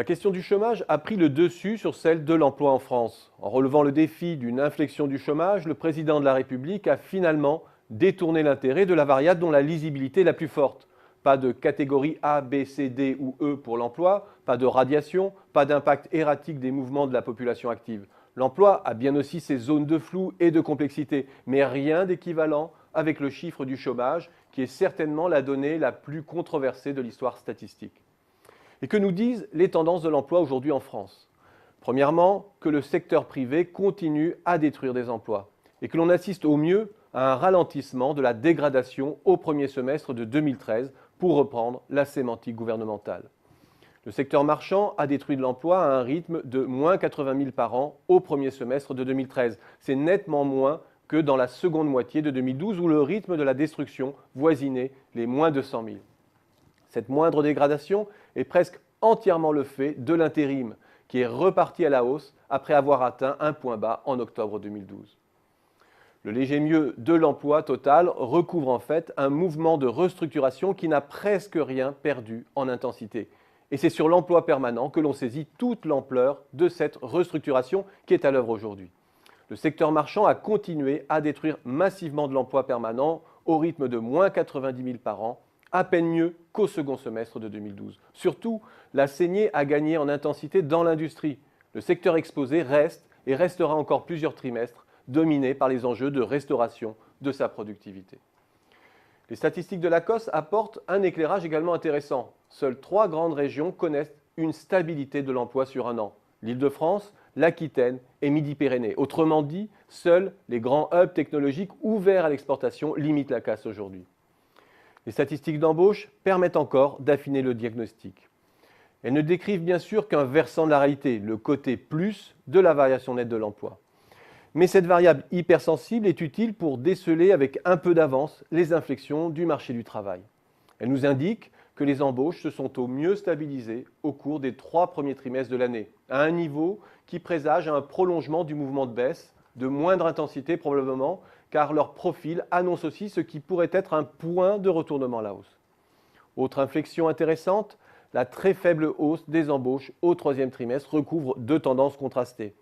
La question du chômage a pris le dessus sur celle de l'emploi en France. En relevant le défi d'une inflexion du chômage, le président de la République a finalement détourné l'intérêt de la variable dont la lisibilité est la plus forte. Pas de catégorie A, B, C, D ou E pour l'emploi, pas de radiation, pas d'impact erratique des mouvements de la population active. L'emploi a bien aussi ses zones de flou et de complexité, mais rien d'équivalent avec le chiffre du chômage, qui est certainement la donnée la plus controversée de l'histoire statistique. Et que nous disent les tendances de l'emploi aujourd'hui en France? Premièrement, que le secteur privé continue à détruire des emplois et que l'on assiste au mieux à un ralentissement de la dégradation au premier semestre de 2013, pour reprendre la sémantique gouvernementale. Le secteur marchand a détruit de l'emploi à un rythme de moins 80 000 par an au premier semestre de 2013. C'est nettement moins que dans la seconde moitié de 2012 où le rythme de la destruction voisinait les moins 200 000. Cette moindre dégradation est presque entièrement le fait de l'intérim, qui est reparti à la hausse après avoir atteint un point bas en octobre 2012. Le léger mieux de l'emploi total recouvre en fait un mouvement de restructuration qui n'a presque rien perdu en intensité. Et c'est sur l'emploi permanent que l'on saisit toute l'ampleur de cette restructuration qui est à l'œuvre aujourd'hui. Le secteur marchand a continué à détruire massivement de l'emploi permanent au rythme de moins 90 000 par an, à peine mieux qu'au second semestre de 2012. Surtout, la saignée a gagné en intensité dans l'industrie. Le secteur exposé reste et restera encore plusieurs trimestres dominé par les enjeux de restauration de sa productivité. Les statistiques de l'ACOSS apportent un éclairage également intéressant. Seules 3 grandes régions connaissent une stabilité de l'emploi sur un an: l'Île-de-France, l'Aquitaine et Midi-Pyrénées. Autrement dit, seuls les grands hubs technologiques ouverts à l'exportation limitent la casse aujourd'hui. Les statistiques d'embauche permettent encore d'affiner le diagnostic. Elles ne décrivent bien sûr qu'un versant de la réalité, le côté plus de la variation nette de l'emploi. Mais cette variable hypersensible est utile pour déceler avec un peu d'avance les inflexions du marché du travail. Elle nous indique que les embauches se sont au mieux stabilisées au cours des 3 premiers trimestres de l'année, à un niveau qui présage un prolongement du mouvement de baisse, de moindre intensité probablement, car leur profil annonce aussi ce qui pourrait être un point de retournement à la hausse. Autre inflexion intéressante, la très faible hausse des embauches au 3e trimestre recouvre 2 tendances contrastées.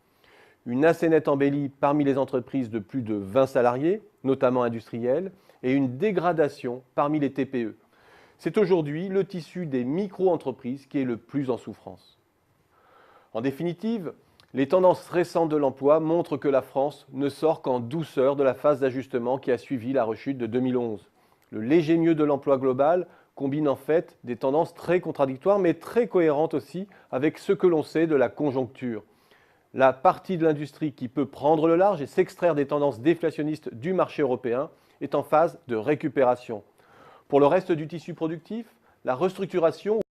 Une assez nette embellie parmi les entreprises de plus de 20 salariés, notamment industrielles, et une dégradation parmi les TPE. C'est aujourd'hui le tissu des micro-entreprises qui est le plus en souffrance. En définitive, les tendances récentes de l'emploi montrent que la France ne sort qu'en douceur de la phase d'ajustement qui a suivi la rechute de 2011. Le léger mieux de l'emploi global combine en fait des tendances très contradictoires, mais très cohérentes aussi avec ce que l'on sait de la conjoncture. La partie de l'industrie qui peut prendre le large et s'extraire des tendances déflationnistes du marché européen est en phase de récupération. Pour le reste du tissu productif, la restructuration